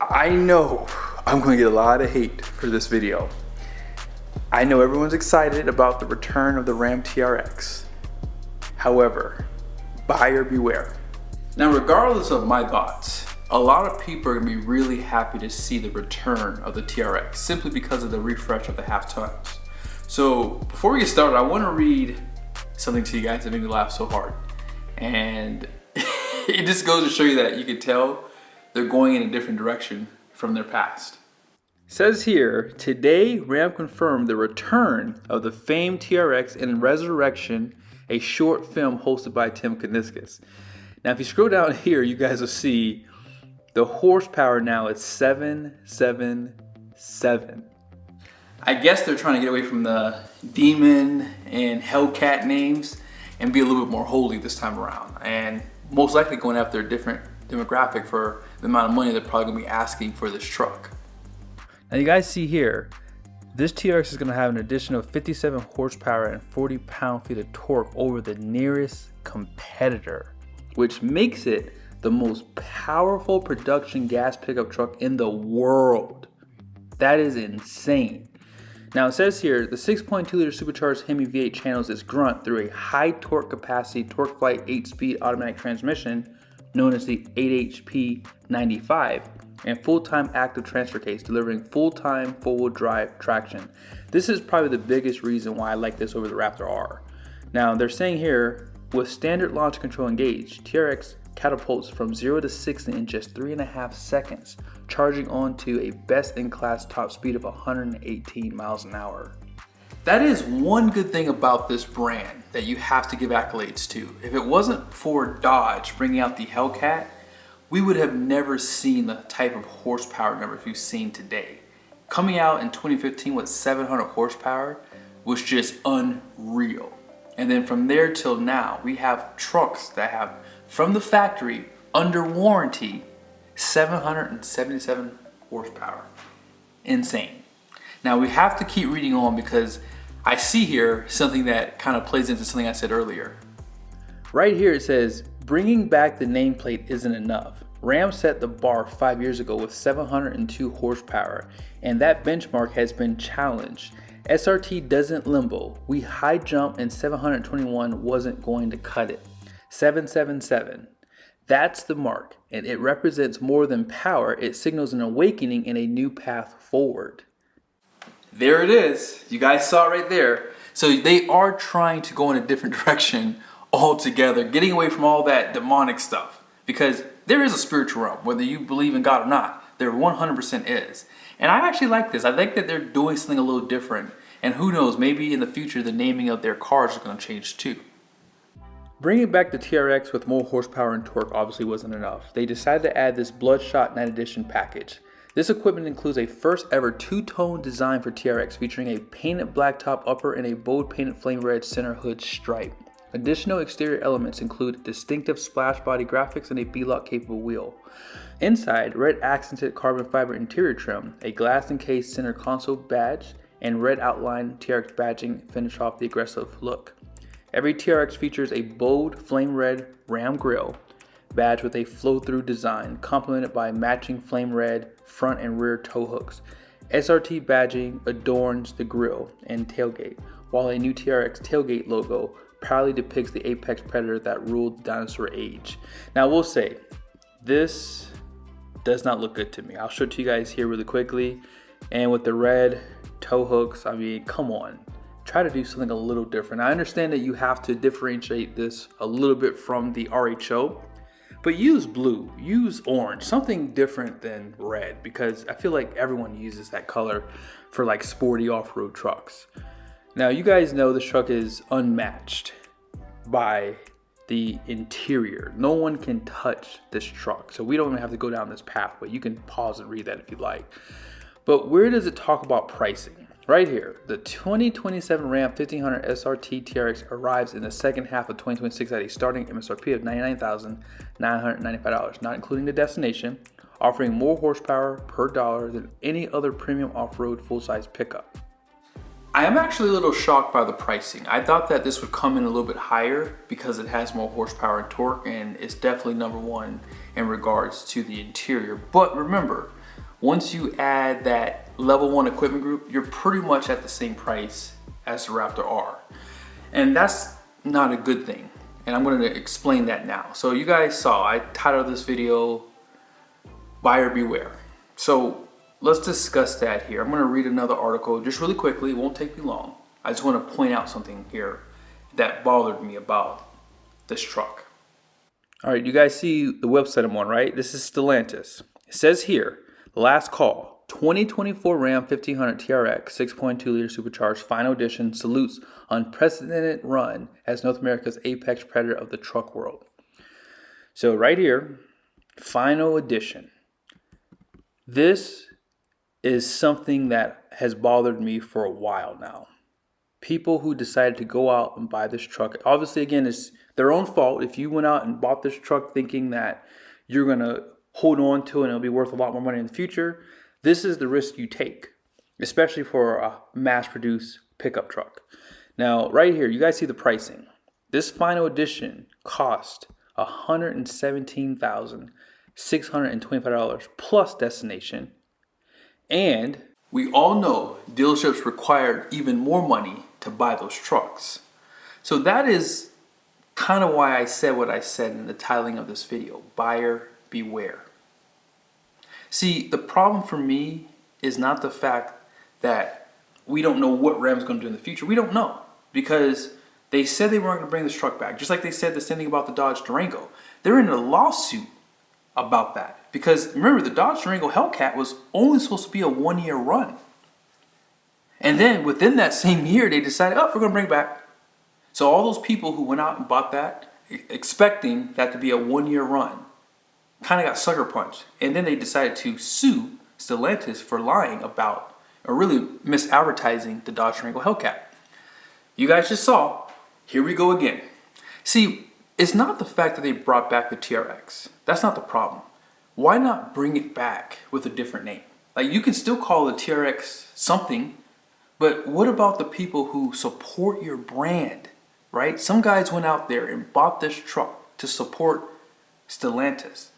I know I'm going to get a lot of hate for this video. I know everyone's excited about the return of the Ram TRX. However, buyer beware. Now, regardless of my thoughts, a lot of people are going to be really happy to see the return of the TRX simply because of the refresh of the half tons. So before we get started, I want to read something to you guys that made me laugh so hard. And it just goes to show you that you can tell they're going in a different direction from their past. It says here, today Ram confirmed the return of the famed TRX in Resurrection, a short film hosted by Tim Kuniskis. Now if you scroll down here, you guys will see the horsepower now is 777. I guess they're trying to get away from the demon and Hellcat names and be a little bit more holy this time around. And most likely going after a different demographic for the amount of money they're probably gonna be asking for this truck. Now you guys see here, this TRX is gonna have an additional 57 horsepower and 40 pound-feet of torque over the nearest competitor, which makes it the most powerful production gas pickup truck in the world. That is insane. Now it says here, the 6.2 liter supercharged Hemi V8 channels its grunt through a high torque capacity torque flight 8-speed automatic transmission known as the 8HP95 and full-time active transfer case, delivering full-time four-wheel drive traction. This is probably the biggest reason why I like this over the Raptor R. Now they're saying here, with standard launch control engaged, TRX catapults from 0 to 60 in just 3.5 seconds, charging onto a best-in-class top speed of 118 miles an hour. That is one good thing about this brand that you have to give accolades to. If it wasn't for Dodge bringing out the Hellcat, we would have never seen the type of horsepower numbers we've seen today. Coming out in 2015 with 700 horsepower was just unreal. And then from there till now, we have trucks that have, from the factory, under warranty, 777 horsepower. Insane. Now we have to keep reading on because I see here something that kind of plays into something I said earlier. Right here it says, bringing back the nameplate isn't enough. Ram set the bar 5 years ago with 702 horsepower, and that benchmark has been challenged. SRT doesn't limbo. We high jump and 721 wasn't going to cut it. 777. That's the mark, and it represents more than power. It signals an awakening and a new path forward. There it is. You guys saw it right there. So they are trying to go in a different direction altogether, getting away from all that demonic stuff, because there is a spiritual realm, whether you believe in God or not. There 100% is. And I actually like this. I think that they're doing something a little different. And who knows, maybe in the future the naming of their cars is going to change too. Bringing back the TRX with more horsepower and torque obviously wasn't enough. They decided to add this Bloodshot Night Edition package. This equipment includes a first ever two-tone design for TRX featuring a painted blacktop upper and a bold painted flame red center hood stripe. Additional exterior elements include distinctive splash body graphics and a B-lock capable wheel. Inside, red accented carbon fiber interior trim, a glass encased center console badge, and red outline TRX badging finish off the aggressive look. Every TRX features a bold flame red Ram grille badge with a flow-through design, complemented by matching flame red front and rear tow hooks. SRT badging adorns the grille and tailgate, while a new TRX tailgate logo proudly depicts the apex predator that ruled the dinosaur age. Now, we'll say, this does not look good to me. I'll show it to you guys here really quickly. And with the red tow hooks, I mean, come on. Try to do something a little different. I understand that you have to differentiate this a little bit from the RHO, but use blue, use orange, something different than red, because I feel like everyone uses that color for like sporty off-road trucks. Now, you guys know this truck is unmatched by the interior. No one can touch this truck, so we don't even have to go down this pathway. You can pause and read that if you like. But where does it talk about pricing? Right here, the 2027 Ram 1500 SRT TRX arrives in the second half of 2026 at a starting MSRP of $99,995, not including the destination, offering more horsepower per dollar than any other premium off-road full-size pickup. I am actually a little shocked by the pricing. I thought that this would come in a little bit higher because it has more horsepower and torque, and it's definitely number one in regards to the interior. But remember, once you add that level 1 equipment group, you're pretty much at the same price as the Raptor R. And that's not a good thing. And I'm going to explain that now. So you guys saw, I titled this video, Buyer Beware. So let's discuss that here. I'm going to read another article just really quickly. It won't take me long. I just want to point out something here that bothered me about this truck. All right, you guys see the website I'm on, right? This is Stellantis. It says here, last call, 2024 Ram 1500 TRX 6.2 liter supercharged final edition salutes unprecedented run as North America's apex predator of the truck world. So right here, final edition. This is something that has bothered me for a while now. People who decided to go out and buy this truck, obviously again, it's their own fault. If you went out and bought this truck thinking that you're going to hold on to it and it'll be worth a lot more money in the future, this is the risk you take, especially for a mass-produced pickup truck. Now, right here, you guys see the pricing. This final edition cost $117,625 plus destination. And we all know dealerships required even more money to buy those trucks. So that is kind of why I said what I said in the titling of this video, buyer beware. See, the problem for me is not the fact that we don't know what Ram's going to do in the future. We don't know, because they said they weren't going to bring this truck back. Just like they said the same thing about the Dodge Durango. They're in a lawsuit about that. Because remember, the Dodge Durango Hellcat was only supposed to be a 1-year run. And then within that same year, they decided, oh, we're going to bring it back. So all those people who went out and bought that, expecting that to be a 1-year run, kind of got sucker punched. And then they decided to sue Stellantis for lying about, or really misadvertising, the Dodge Durango Hellcat. You guys just saw, here we go again. See, it's not the fact that they brought back the TRX. That's not the problem. Why not bring it back with a different name? Like, you can still call the TRX something, but what about the people who support your brand, right? Some guys went out there and bought this truck to support Stellantis.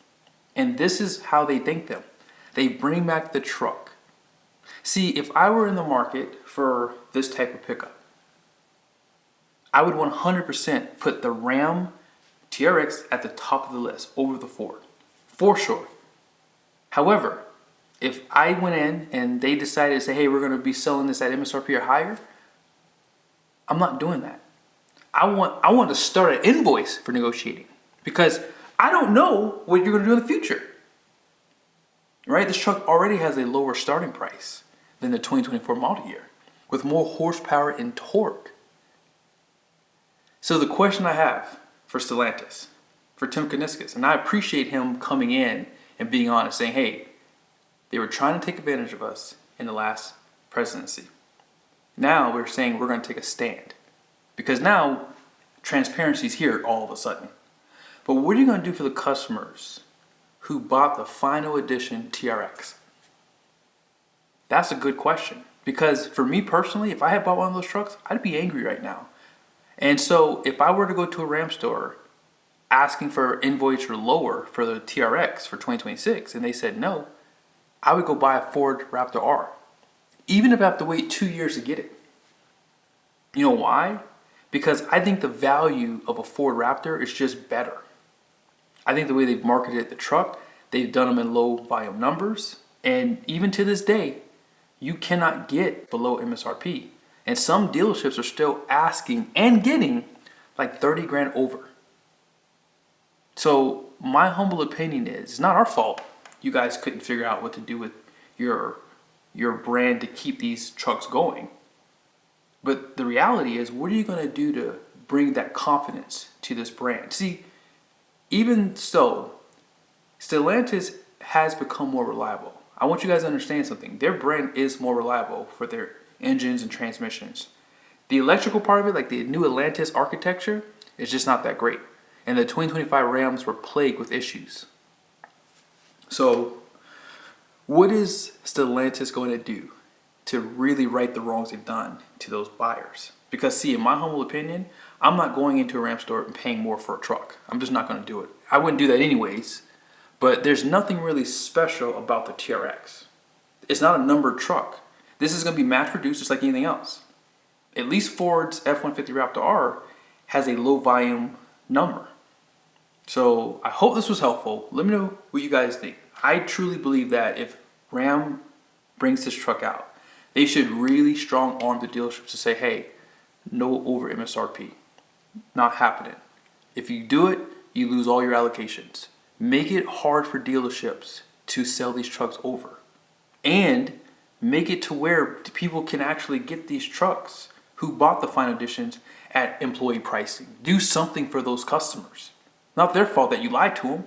And this is how they thank them. They bring back the truck. See, if I were in the market for this type of pickup, I would 100% put the Ram TRX at the top of the list over the Ford, for sure. However, if I went in and they decided to say, hey, we're going to be selling this at MSRP or higher, I'm not doing that. I want to start an invoice for negotiating, because I don't know what you're going to do in the future. Right? This truck already has a lower starting price than the 2024 model year, with more horsepower and torque. So the question I have for Stellantis, for Tim Kuniskis, and I appreciate him coming in and being honest, saying, hey, they were trying to take advantage of us in the last presidency. Now we're saying we're going to take a stand, because now transparency is here all of a sudden. But what are you going to do for the customers who bought the final edition TRX? That's a good question, because for me personally, if I had bought one of those trucks, I'd be angry right now. And so if I were to go to a Ram store asking for invoice or lower for the TRX for 2026, and they said no, I would go buy a Ford Raptor R, even if I have to wait 2 years to get it. You know why? Because I think the value of a Ford Raptor is just better. I think the way they've marketed the truck, they've done them in low volume numbers, and even to this day, you cannot get below MSRP. And some dealerships are still asking and getting like 30 grand over. So my humble opinion is, it's not our fault you guys couldn't figure out what to do with your brand to keep these trucks going. But the reality is, what are you going to do to bring that confidence to this brand? See, even so, Stellantis has become more reliable. I want you guys to understand something. Their brand is more reliable for their engines and transmissions. The electrical part of it, like the new Atlantis architecture, is just not that great. And the 2025 Rams were plagued with issues. So, what is Stellantis going to do to really right the wrongs they've done to those buyers? Because see, in my humble opinion, I'm not going into a Ram store and paying more for a truck. I'm just not going to do it. I wouldn't do that anyways. But there's nothing really special about the TRX. It's not a numbered truck. This is going to be mass produced just like anything else. At least Ford's F-150 Raptor R has a low volume number. So I hope this was helpful. Let me know what you guys think. I truly believe that if Ram brings this truck out, they should really strong arm the dealerships to say, hey, no over MSRP. Not happening. If you do it, you lose all your allocations. Make it hard for dealerships to sell these trucks over. And make it to where people can actually get these trucks who bought the final editions at employee pricing. Do something for those customers. Not their fault that you lied to them.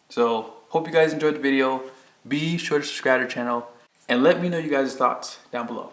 So, hope you guys enjoyed the video. Be sure to subscribe to the channel and let me know you guys' thoughts down below.